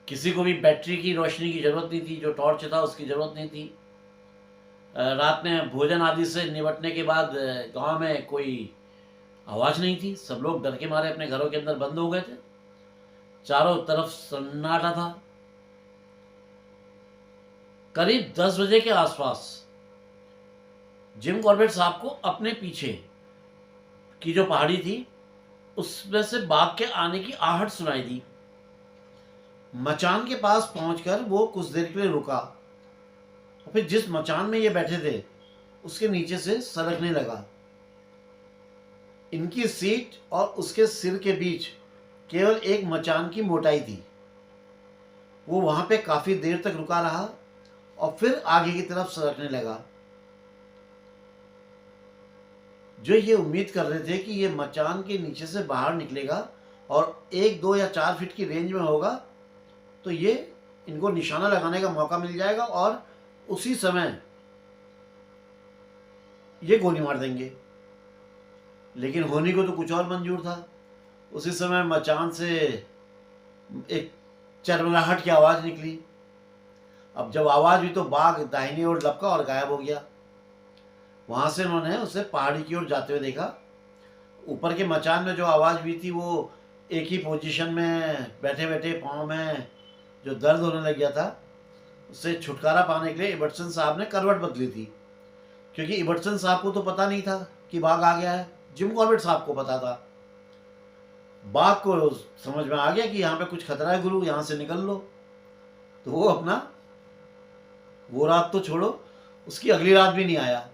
किसी को भी बैटरी की रोशनी की जरूरत नहीं थी, जो टॉर्च था उसकी जरूरत नहीं थी। रात में भोजन आदि से निपटने के बाद गांव में कोई आवाज़ नहीं थी। सब लोग डर के मारे अपने घरों के अंदर बंद हो गए थे। चारों तरफ सन्नाटा था। करीब 10 बजे के आसपास जिम कॉर्बेट साहब को अपने पीछे की जो पहाड़ी थी उसमें से बाघ के आने की आहट सुनाई दी। मचान के पास पहुंचकर वो कुछ देर के लिए रुका और फिर जिस मचान में ये बैठे थे उसके नीचे से सरकने लगा। इनकी सीट और उसके सिर के बीच केवल एक मचान की मोटाई थी। वो वहां पे काफी देर तक रुका रहा और फिर आगे की तरफ सरकने लगा। जो ये उम्मीद कर रहे थे कि ये मचान के नीचे से बाहर निकलेगा और 1, 2 या 4 फीट की रेंज में होगा तो ये इनको निशाना लगाने का मौका मिल जाएगा और उसी समय ये गोली मार देंगे। लेकिन होनी को तो कुछ और मंजूर था। उसी समय मचान से एक चरमराहट की आवाज निकली। अब जब आवाज हुई तो बाघ दाहिनी ओर लपका और गायब हो गया। वहां से उन्होंने उसे पहाड़ी की ओर जाते हुए देखा। ऊपर के मचान में जो आवाज हुई थी वो एक ही पोजीशन में बैठे बैठे पाँव में जो दर्द होने लग गया था उससे छुटकारा पाने के लिए इबर्टसन साहब ने करवट बदली थी। क्योंकि इबर्टसन साहब को तो पता नहीं था कि बाघ आ गया है, जिम कॉर्बेट साहब को पता था। बाघ को समझ में आ गया कि यहाँ पे कुछ खतरा है गुरु, यहाँ से निकल लो। तो वो अपना, वो रात तो छोड़ो, उसकी अगली रात भी नहीं आया।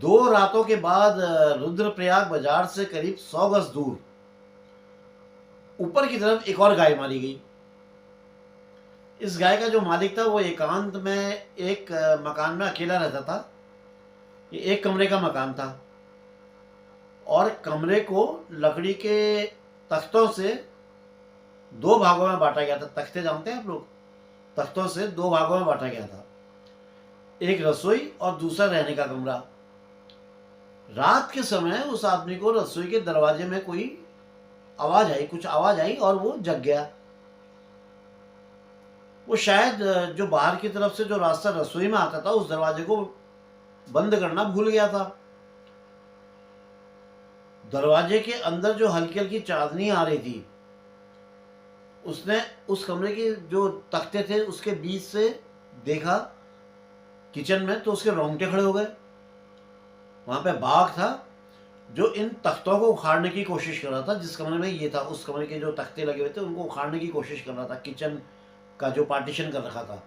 2 रातों के बाद रुद्रप्रयाग बाजार से करीब 100 गज दूर ऊपर की तरफ एक और गाय मारी गई। इस गाय का जो मालिक था वो एकांत में एक मकान में अकेला रहता था। ये एक कमरे का मकान था और कमरे को लकड़ी के तख्तों से 2 भागों में बांटा गया था। तख्ते जानते हैं आप लोग? तख्तों से 2 भागों में बांटा गया था, एक रसोई और दूसरा रहने का कमरा। रात के समय उस आदमी को रसोई के दरवाजे में कोई आवाज आई, कुछ आवाज आई और वो जग गया। वो शायद जो बाहर की तरफ से जो रास्ता रसोई में आता था उस दरवाजे को बंद करना भूल गया था। दरवाजे के अंदर जो हल्की हल्की चांदनी आ रही थी, उसने उस कमरे के जो तख्ते थे उसके बीच से देखा किचन में, तो उसके रोंगटे खड़े हो गए। वहां पे बाघ था जो इन तख्तों को उखाड़ने की कोशिश कर रहा था। जिस कमरे में ये था, उस कमरे के जो तख्ते लगे हुए थे उनको उखाड़ने की कोशिश कर रहा था, किचन का जो पार्टीशन कर रखा था।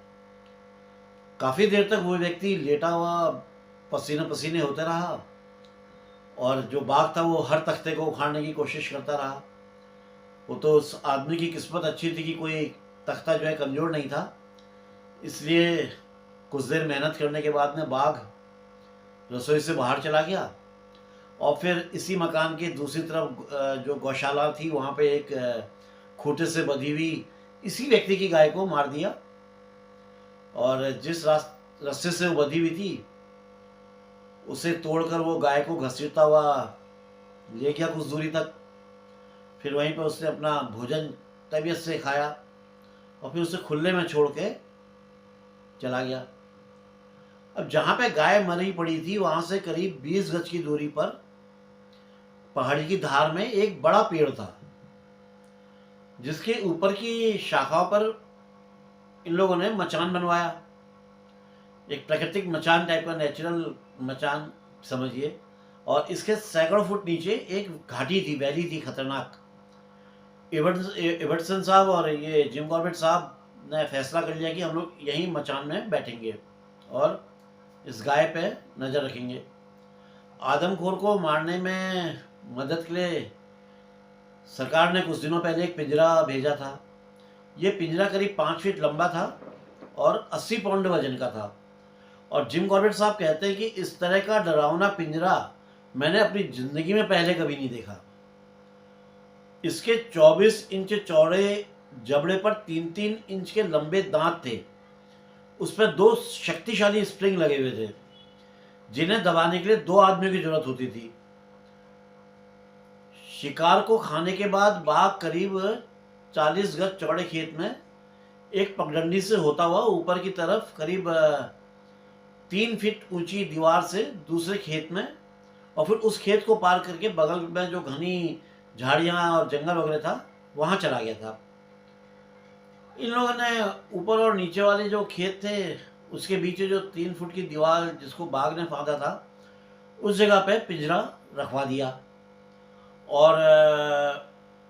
काफी देर तक वो व्यक्ति लेटा हुआ पसीने पसीने होते रहा और जो बाघ था वो हर तख्ते को उखाड़ने की कोशिश करता रहा। वो तो उस आदमी की किस्मत अच्छी थी कि कोई तख्ता जो है कमजोर नहीं था, इसलिए कुछ देर मेहनत करने के बाद में बाघ रसोई से बाहर चला गया और फिर इसी मकान के दूसरी तरफ जो गौशाला थी वहाँ पे एक खूंटे से बंधी हुई इसी व्यक्ति की गाय को मार दिया। और जिस रास्ते से वो बंधी हुई थी उसे तोड़कर वो गाय को घसीटता हुआ ले गया कुछ दूरी तक। फिर वहीं पर उसने अपना भोजन तबीयत से खाया और फिर उसे खुले में छोड़ के चला गया। अब जहाँ पे गाय मरी पड़ी थी वहाँ से करीब 20 गज की दूरी पर पहाड़ी की धार में एक बड़ा पेड़ था, जिसके ऊपर की शाखाओं पर इन लोगों ने मचान बनवाया। एक प्राकृतिक मचान टाइप का, नेचुरल मचान समझिए। और इसके सैकड़ों फुट नीचे एक घाटी थी, वैली थी खतरनाक। इबर्टसन साहब और ये जिम कॉर्बेट साहब ने फैसला कर लिया कि हम लोग यहीं मचान में बैठेंगे और इस गाय पे नज़र रखेंगे। आदमखोर को मारने में मदद के लिए सरकार ने कुछ दिनों पहले एक पिंजरा भेजा था। ये पिंजरा करीब 5 फीट लंबा था और 80 पाउंड वजन का था। और जिम कॉर्बेट साहब कहते हैं कि इस तरह का डरावना पिंजरा मैंने अपनी ज़िंदगी में पहले कभी नहीं देखा। इसके 24 इंच चौड़े जबड़े पर 3-3 इंच के लंबे दांत थे। उस पर 2 शक्तिशाली स्प्रिंग लगे हुए थे जिन्हें दबाने के लिए 2 आदमियों की जरूरत होती थी। शिकार को खाने के बाद बाघ करीब 40 गज चौड़े खेत में एक पगडंडी से होता हुआ ऊपर की तरफ करीब 3 फीट ऊंची दीवार से दूसरे खेत में और फिर उस खेत को पार करके बगल में जो घनी झाड़ियां और जंगल वगैरह था वहां चला गया था। इन लोगों ने ऊपर और नीचे वाले जो खेत थे उसके बीच जो 3 फुट की दीवार जिसको बाघ ने फांदा था उस जगह पे पिंजरा रखवा दिया। और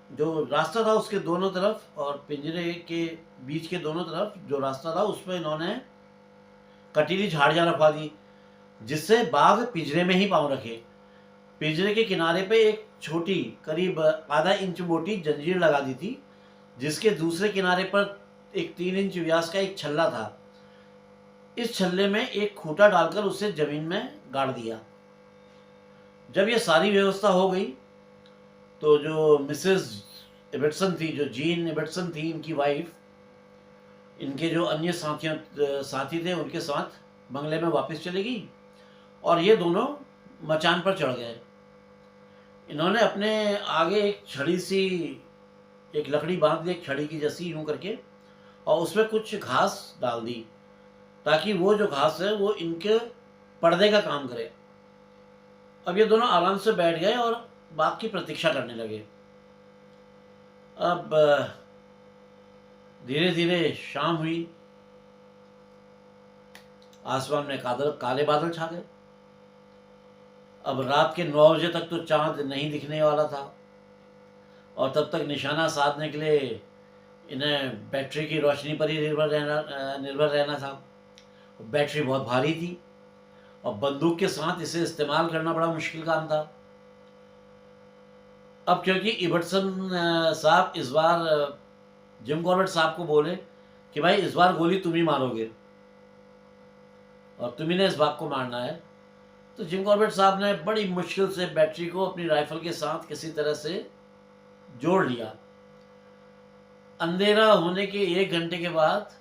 जो रास्ता था उसके दोनों तरफ और पिंजरे के बीच के दोनों तरफ जो रास्ता था उस पर इन्होंने कटीली झाड़ियाँ रखवा दी जिससे बाघ पिंजरे में ही पाँव रखे। पिंजरे के किनारे पे एक छोटी करीब आधा इंच मोटी जंजीर लगा दी थी जिसके दूसरे किनारे पर एक 3 इंच व्यास का एक छल्ला था। इस छल्ले में एक खूंटा डालकर उसे जमीन में गाड़ दिया। जब ये सारी व्यवस्था हो गई तो जो मिसेस इबर्टसन थी, जो जीन इबर्टसन थी इनकी वाइफ, इनके जो अन्य साथी थे उनके साथ बंगले में वापस चली गई और ये दोनों मचान पर चढ़ गए। इन्होंने अपने आगे एक छड़ी सी, एक लकड़ी बांध दी, एक छड़ी की जैसी यूं करके, और उसमें कुछ घास डाल दी ताकि वो जो घास है वो इनके पर्दे का काम करे। अब ये दोनों आराम से बैठ गए और बाघ की प्रतीक्षा करने लगे। अब धीरे धीरे शाम हुई आसमान में काले बादल छा गए। अब रात के 9 बजे तक तो चांद नहीं दिखने वाला था, और तब तक निशाना साधने के लिए इन्हें बैटरी की रोशनी पर ही निर्भर रहना था। बैटरी बहुत भारी थी और बंदूक के साथ इसे इस्तेमाल करना बड़ा मुश्किल काम था। अब क्योंकि इबर्टसन साहब इस बार जिम कॉर्बेट साहब को बोले कि भाई इस बार गोली तुम ही मारोगे और तुम्ही ने इस बाग को मारना है, तो जिम कॉर्बेट साहब ने बड़ी मुश्किल से बैटरी को अपनी राइफल के साथ किसी तरह से जोड़ लिया। अंधेरा होने के 1 घंटे के बाद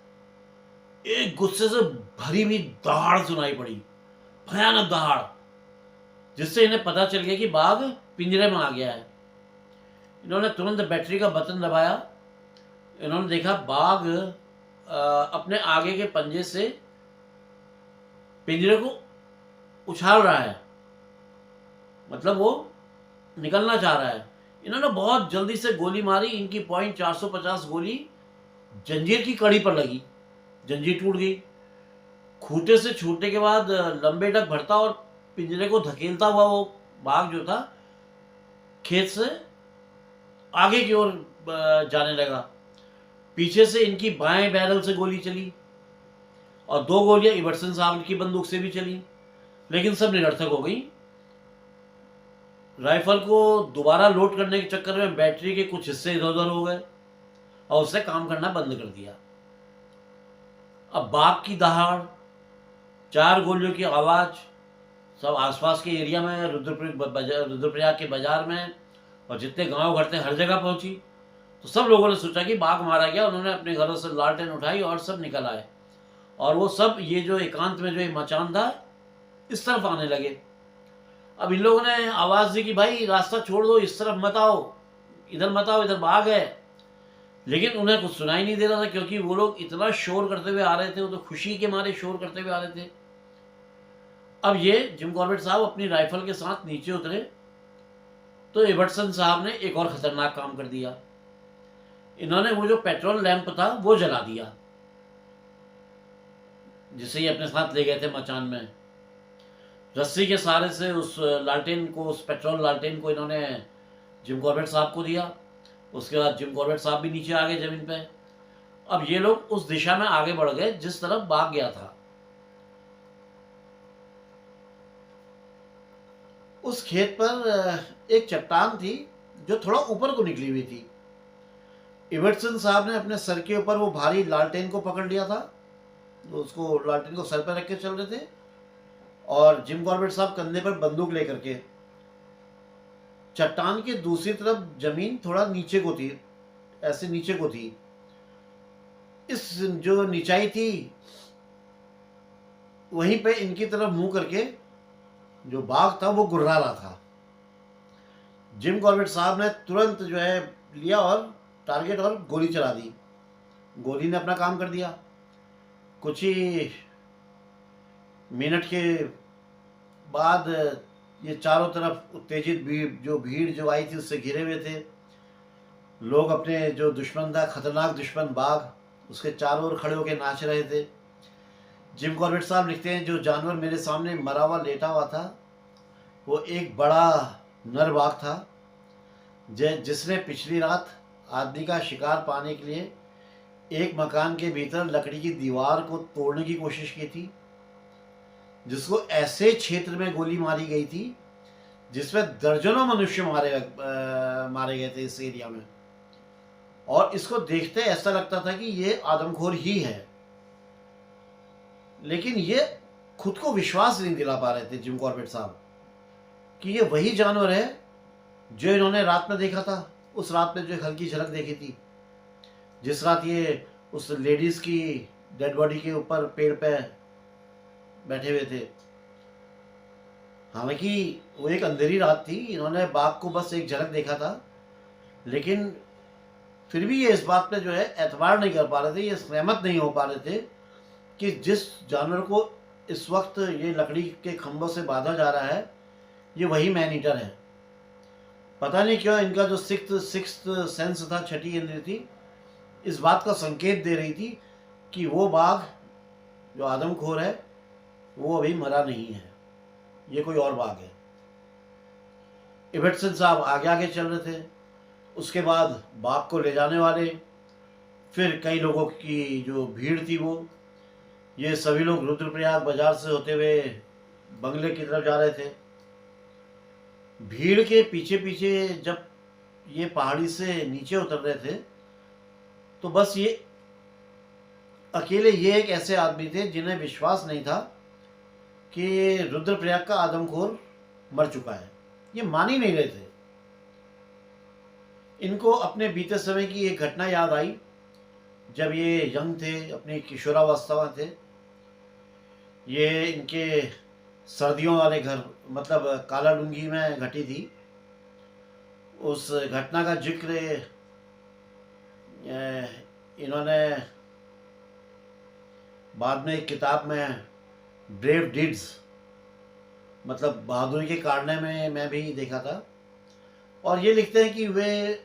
एक गुस्से से भरी हुई दहाड़ सुनाई पड़ी, भयानक दहाड़, जिससे इन्हें पता चल गया कि बाघ पिंजरे में आ गया है। इन्होंने तुरंत बैटरी का बटन दबाया। इन्होंने देखा बाघ अपने आगे के पंजे से पिंजरे को उछाल रहा है, मतलब वो निकलना चाह रहा है। इन्होंने बहुत जल्दी से गोली मारी। इनकी .450 गोली जंजीर की कड़ी पर लगी, जंजीर टूट गई। खूंटे से छूटने के बाद लंबे डग भरता और पिंजरे को धकेलता हुआ वो बाघ जो था खेत से आगे की ओर जाने लगा। पीछे से इनकी बाएं बैरल से गोली चली और 2 गोलियां इबर्टसन साहब की बंदूक से भी चली, लेकिन सब निरर्थक हो गई। राइफल को दोबारा लोड करने के चक्कर में बैटरी के कुछ हिस्से इधर उधर हो गए और उसने काम करना बंद कर दिया। अब बाघ की दहाड़, 4 गोलियों की आवाज़ सब आसपास के एरिया में, रुद्रप्रयाग के बाजार में और जितने गांव घर थे हर जगह पहुंची। तो सब लोगों ने सोचा कि बाघ मारा गया। उन्होंने अपने घरों से लालटेन उठाई और सब निकल आए, और वो सब ये जो एकांत में जो मचान था इस तरफ आने लगे। अब इन लोगों ने आवाज़ दी कि भाई रास्ता छोड़ दो, इस तरफ मत आओ, इधर मत आओ, इधर बाघ है। लेकिन उन्हें कुछ सुनाई नहीं दे रहा था, क्योंकि वो लोग इतना शोर करते हुए आ रहे थे, वो तो खुशी के मारे शोर करते हुए आ रहे थे। अब ये जिम कॉर्बेट साहब अपनी राइफल के साथ नीचे उतरे तो इबर्टसन साहब ने एक और खतरनाक काम कर दिया। इन्होंने वो जो पेट्रोल लैंप था वो जला दिया, जिसे ये अपने साथ ले गए थे मचान में। रस्सी के सहारे से उस लालटेन को, उस पेट्रोल लालटेन को इन्होंने जिम कॉर्बेट साहब को दिया। उसके बाद जिम कॉर्बेट साहब भी नीचे आ गए ज़मीन पे। अब ये लोग उस दिशा में आगे बढ़ गए जिस तरफ बाघ गया था। उस खेत पर एक चट्टान थी जो थोड़ा ऊपर को निकली हुई थी। इबर्टसन साहब ने अपने सर के ऊपर वो भारी लालटेन को पकड़ लिया था, उसको लालटेन को सर पर रख के चल रहे थे, और जिम कॉर्बेट साहब कंधे पर बंदूक लेकर के। चट्टान की दूसरी तरफ जमीन थोड़ा नीचे को थी, ऐसे नीचे को थी। इस जो निचाई थी वहीं पे इनकी तरफ मुंह करके जो बाघ था वो गुर्रा रहा था। जिम कॉर्बेट साहब ने तुरंत जो है लिया और टारगेट और गोली चला दी। गोली ने अपना काम कर दिया। कुछ ही मिनट के बाद ये चारों तरफ उत्तेजित भीड़ जो आई थी उससे घिरे हुए थे। लोग अपने जो दुश्मन था, खतरनाक दुश्मन बाघ, उसके चारों ओर खड़े होकर नाच रहे थे। जिम कॉर्बेट साहब लिखते हैं, जो जानवर मेरे सामने मरा हुआ लेटा हुआ था वो एक बड़ा नर बाघ था, जिसने पिछली रात आदमी का शिकार पाने के लिए एक मकान के भीतर लकड़ी की दीवार को तोड़ने की कोशिश की थी, जिसको ऐसे क्षेत्र में गोली मारी गई थी जिसमें दर्जनों मनुष्य मारे गए थे इस एरिया में। और इसको देखते ऐसा लगता था कि ये आदमखोर ही है, लेकिन ये खुद को विश्वास नहीं दिला पा रहे थे जिम कॉर्बेट साहब कि ये वही जानवर है जो इन्होंने रात में देखा था। उस रात में जो एक हल्की झलक देखी थी, जिस रात ये उस लेडीज की डेड बॉडी के ऊपर पेड़ पे बैठे हुए थे। हालांकि वो एक अंधेरी रात थी, इन्होंने बाघ को बस एक झलक देखा था, लेकिन फिर भी ये इस बात पे जो है एतबार नहीं कर पा रहे थे, ये सहमत नहीं हो पा रहे थे कि जिस जानवर को इस वक्त ये लकड़ी के खंभों से बांधा जा रहा है ये वही मैन ईटर है। पता नहीं क्यों इनका जो सिक्स्थ सेंस था, छठी इंद्रिय थी, इस बात का संकेत दे रही थी कि वो बाघ जो आदमखोर है वो अभी मरा नहीं है, ये कोई और बाघ है। इबेटसन साहब आगे आगे चल रहे थे। उसके बाद बाघ को ले जाने वाले फिर कई लोगों की जो भीड़ थी, वो ये सभी लोग रुद्रप्रयाग बाजार से होते हुए बंगले की तरफ जा रहे थे। भीड़ के पीछे पीछे जब ये पहाड़ी से नीचे उतर रहे थे, तो बस ये अकेले ये एक ऐसे आदमी थे जिन्हें विश्वास नहीं था कि रुद्रप्रयाग का आदमखोर मर चुका है। ये मान ही नहीं रहे थे। इनको अपने बीते समय की एक घटना याद आई, जब ये यंग थे, अपनी किशोरावस्था में थे। ये इनके सर्दियों वाले घर, मतलब काला डूंगी में घटी थी। उस घटना का जिक्र इन्होंने बाद में एक किताब में ब्रेव डीड्स, मतलब बहादुरी के कारनामे में मैं भी देखा था। और ये लिखते हैं कि वे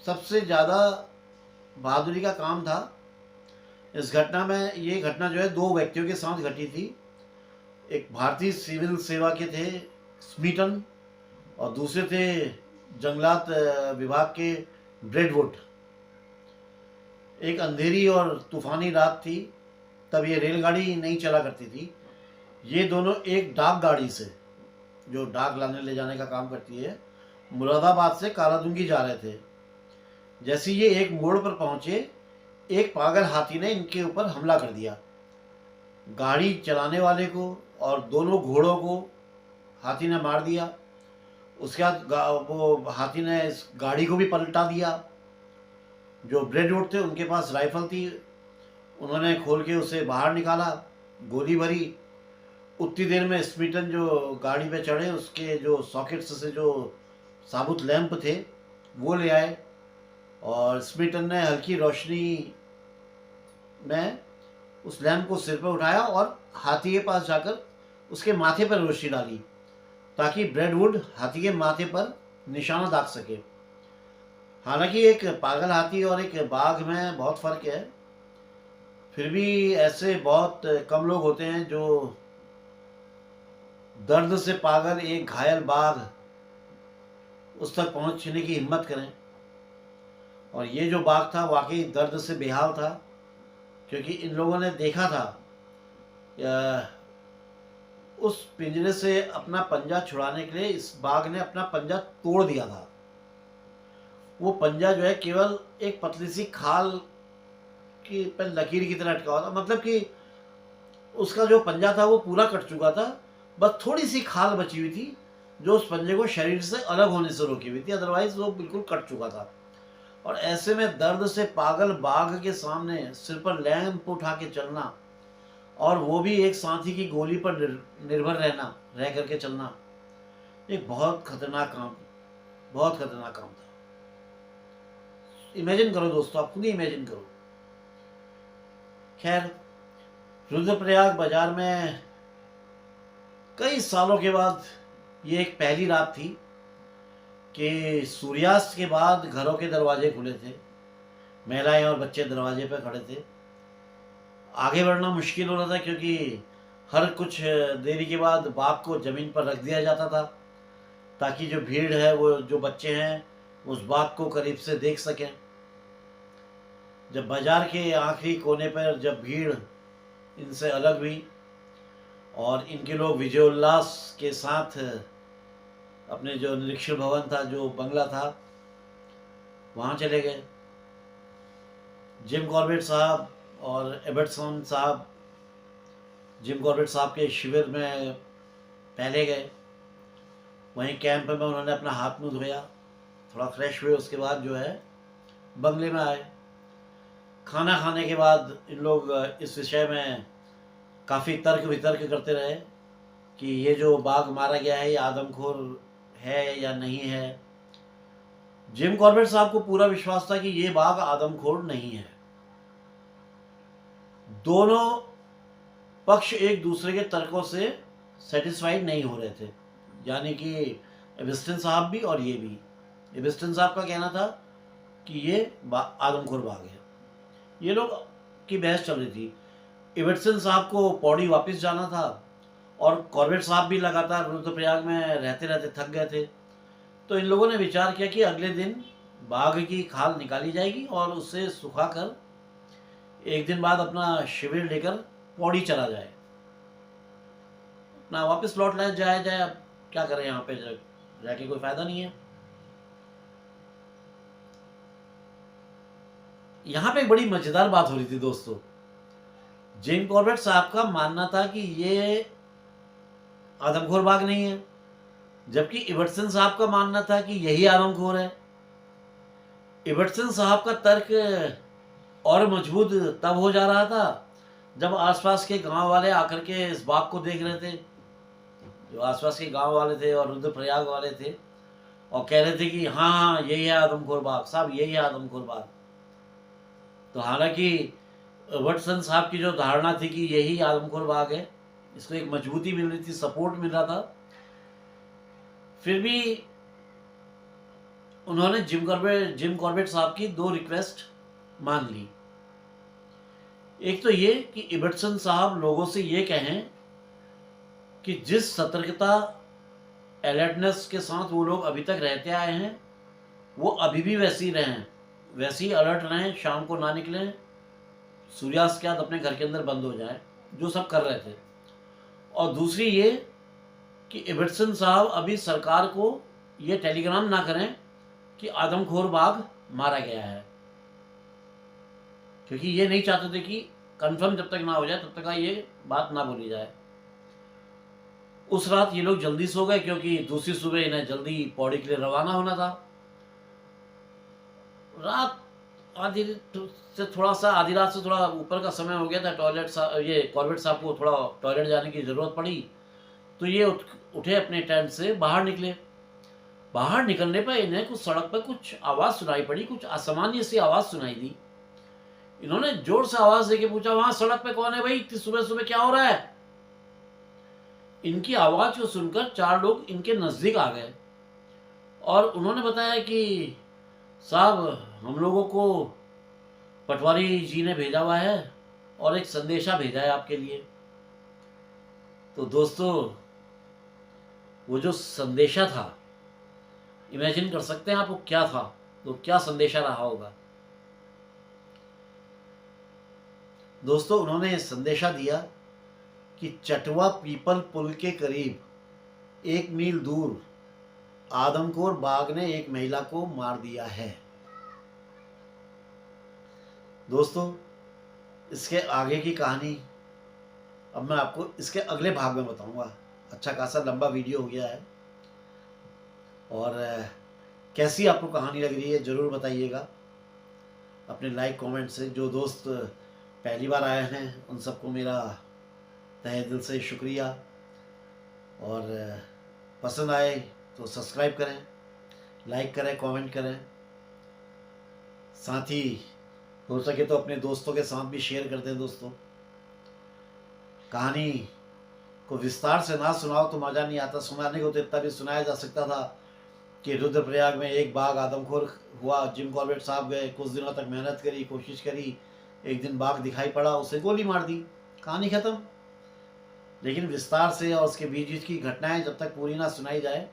सबसे ज़्यादा बहादुरी का काम था इस घटना में। ये घटना जो है दो व्यक्तियों के साथ घटी थी। एक भारतीय सिविल सेवा के थे स्मीटन, और दूसरे थे जंगलात विभाग के ब्रेडवुड। एक अंधेरी और तूफानी रात थी, तब ये रेलगाड़ी नहीं चला करती थी। ये दोनों एक डाक गाड़ी से, जो डाक लाने ले जाने का काम करती है, मुरादाबाद से कालादूंगी जा रहे थे। जैसे ये एक मोड़ पर पहुंचे, एक पागल हाथी ने इनके ऊपर हमला कर दिया। गाड़ी चलाने वाले को और दोनों घोड़ों को हाथी ने मार दिया। उसके बाद वो हाथी ने इस गाड़ी को भी पलटा दिया। जो ब्रेडवुड थे उनके पास राइफल थी, उन्होंने खोल के उसे बाहर निकाला, गोली भरी। उतनी देर में स्मीटन जो गाड़ी पे चढ़े, उसके जो सॉकेट्स से जो साबुत लैंप थे वो ले आए, और स्मीटन ने हल्की रोशनी में उस लैंप को सिर पर उठाया और हाथी के पास जाकर उसके माथे पर रोशनी डाली, ताकि ब्रेडवुड हाथी के माथे पर निशाना दाग सके। हालांकि एक पागल हाथी और एक बाघ में बहुत फर्क है, फिर भी ऐसे बहुत कम लोग होते हैं जो दर्द से पागल एक घायल बाघ उस तक पहुंचने की हिम्मत करें। और ये जो बाघ था वाकई दर्द से बेहाल था, क्योंकि इन लोगों ने देखा था उस पिंजरे से अपना पंजा छुड़ाने के लिए इस बाघ ने अपना पंजा तोड़ दिया था। वो पंजा जो है केवल एक पतली सी खाल की पर लकीर की तरह अटका हुआ था, मतलब कि उसका जो पंजा था वो पूरा कट चुका था, बस थोड़ी सी खाल बची हुई थी जो उस पंजे को शरीर से अलग होने से रोकी हुई थी, अदरवाइज वो बिल्कुल कट चुका था। और ऐसे में दर्द से पागल बाघ के सामने सिर पर लैंप उठा के चलना, और वो भी एक साथी की गोली पर निर्भर रह करके चलना, एक बहुत खतरनाक काम, बहुत खतरनाक काम था। इमेजिन करो दोस्तों, आप खुद ही इमेजिन करो। खैर, रुद्रप्रयाग बाजार में कई सालों के बाद ये एक पहली रात थी कि सूर्यास्त के बाद घरों के दरवाजे खुले थे, महिलाएं और बच्चे दरवाजे पर खड़े थे। आगे बढ़ना मुश्किल हो रहा था, क्योंकि हर कुछ देरी के बाद बाघ को ज़मीन पर रख दिया जाता था, ताकि जो भीड़ है, वो जो बच्चे हैं, उस बाघ को करीब से देख सकें। जब बाजार के आखिरी कोने पर जब भीड़ इनसे अलग हुई और इनके लोग विजयोल्लास के साथ अपने जो निरीक्षण भवन था, जो बंगला था, वहाँ चले गए। जिम कॉर्बेट साहब और एबर्टसन साहब जिम कॉर्बेट साहब के शिविर में पहले गए। वहीं कैंप में उन्होंने अपना हाथ मुँह धोया, थोड़ा फ्रेश हुए, उसके बाद जो है बंगले में आए। खाना खाने के बाद इन लोग इस विषय में काफ़ी तर्क वितर्क करते रहे कि ये जो बाघ मारा गया है ये आदमखोर है या नहीं है। जिम कॉर्बेट साहब को पूरा विश्वास था कि ये बाघ आदमखोर नहीं है। दोनों पक्ष एक दूसरे के तर्कों से सेटिस्फाइड नहीं हो रहे थे, यानी कि एबिस्टन साहब भी और ये भी। एबिस्टन साहब का कहना था कि ये आदमखोर बाघ है। ये लोग की बहस चल रही थी। इबटसन साहब को पौड़ी वापस जाना था और कॉर्बेट साहब भी लगातार रुद्रप्रयाग में रहते रहते थक गए थे। तो इन लोगों ने विचार किया कि अगले दिन बाघ की खाल निकाली जाएगी और उसे सुखाकर एक दिन बाद अपना शिविर लेकर पौड़ी चला जाए, अपना वापस लौट लाया जाए। अब क्या करें, यहाँ पे जाके कोई फायदा नहीं है। यहाँ पे एक बड़ी मजेदार बात हो रही थी दोस्तों। जिम कॉर्बेट साहब का मानना था कि ये आदमखोर बाघ नहीं है, जबकि इबटसन साहब का मानना था कि यही आदमखोर है। इबटसन साहब का तर्क और मजबूत तब हो जा रहा था जब आसपास के गांव वाले आकर के इस बाघ को देख रहे थे, जो आसपास के गांव वाले थे और रुद्रप्रयाग वाले थे, और कह रहे थे कि हाँ हाँ यही है आदमखोर बाघ साहब, यही है आदमखोर बाघ। तो हालांकि इबटसन साहब की जो धारणा थी कि यही आदमखोर बाघ है, इसको एक मजबूती मिल रही थी, सपोर्ट मिल रहा था, फिर भी उन्होंने जिम कॉर्बेट साहब की 2 रिक्वेस्ट मान ली। एक तो ये कि इबटसन साहब लोगों से ये कहें कि जिस सतर्कता अलर्टनेस के साथ वो लोग अभी तक रहते आए हैं वो अभी भी वैसी रहें, वैसी अलर्ट रहें, शाम को ना निकलें, सूर्यास्त के बाद अपने घर के अंदर बंद हो जाएं, जो सब कर रहे थे। और दूसरी ये कि इबटसन साहब अभी सरकार को ये टेलीग्राम ना करें कि आदमखोर बाघ मारा गया है, क्योंकि ये नहीं चाहते थे कि कंफर्म जब तक ना हो जाए तब तक ये बात ना बोली जाए। उस रात ये लोग जल्दी सो गए क्योंकि दूसरी सुबह इन्हें जल्दी पौड़ी के लिए रवाना होना था। रात आधी रात से थोड़ा ऊपर का समय हो गया था। ये कॉर्बेट साहब को थोड़ा टॉयलेट जाने की ज़रूरत पड़ी, तो ये उठे अपने टेंट से बाहर निकले। बाहर निकलने पर इन्हें कुछ सड़क पर कुछ आवाज़ सुनाई पड़ी, कुछ असामान्य सी आवाज़ सुनाई दी। इन्होंने जोर से आवाज़ देके पूछा, वहां सड़क पे कौन है भाई, इतनी सुबह सुबह क्या हो रहा है? इनकी आवाज़ को सुनकर 4 लोग इनके नज़दीक आ गए और उन्होंने बताया कि साहब हम लोगों को पटवारी जी ने भेजा हुआ है और एक संदेशा भेजा है आपके लिए। तो दोस्तों वो जो संदेशा था, इमेजिन कर सकते हैं आप वो क्या था, तो क्या संदेशा रहा होगा। दोस्तों उन्होंने संदेशा दिया कि चटवा पीपल पुल के करीब 1 मील दूर आदमखोर बाघ ने एक महिला को मार दिया है। दोस्तों इसके आगे की कहानी अब मैं आपको इसके अगले भाग में बताऊंगा। अच्छा खासा लंबा वीडियो हो गया है, और कैसी आपको कहानी लग रही है ज़रूर बताइएगा अपने लाइक कमेंट से। जो दोस्त पहली बार आए हैं उन सबको मेरा तहे दिल से शुक्रिया, और पसंद आए तो सब्सक्राइब करें, लाइक करें, कमेंट करें, साथ ही हो सके तो अपने दोस्तों के साथ भी शेयर कर दें। दोस्तों कहानी को विस्तार से ना सुनाओ तो मज़ा नहीं आता, सुनाने को तो इतना भी सुनाया जा सकता था कि रुद्रप्रयाग में एक बाघ आदमखोर हुआ, जिम कॉर्बेट साहब गए, कुछ दिनों तक मेहनत करी, कोशिश करी, एक दिन बाघ दिखाई पड़ा, उसे गोली मार दी, कहानी ख़त्म। लेकिन विस्तार से और उसके बीच बीच की घटनाएं जब तक पूरी ना सुनाई जाए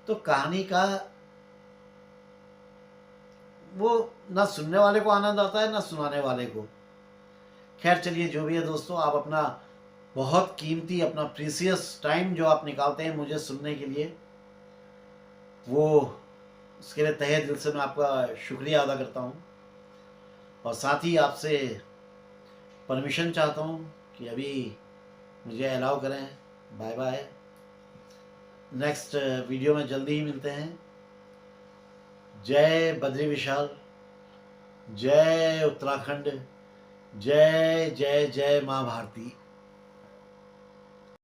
तो कहानी का वो ना सुनने वाले को आनंद आता है ना सुनाने वाले को। खैर चलिए जो भी है दोस्तों, आप अपना बहुत कीमती, अपना प्रीसियस टाइम जो आप निकालते हैं मुझे सुनने के लिए, वो उसके लिए तहे दिल से मैं आपका शुक्रिया अदा करता हूँ। और साथ ही आपसे परमिशन चाहता हूँ कि अभी मुझे अलाउ करें। बाय बाय, नेक्स्ट वीडियो में जल्दी ही मिलते हैं। जय बद्री विशाल, जय उत्तराखंड, जय जय जय माँ भारती।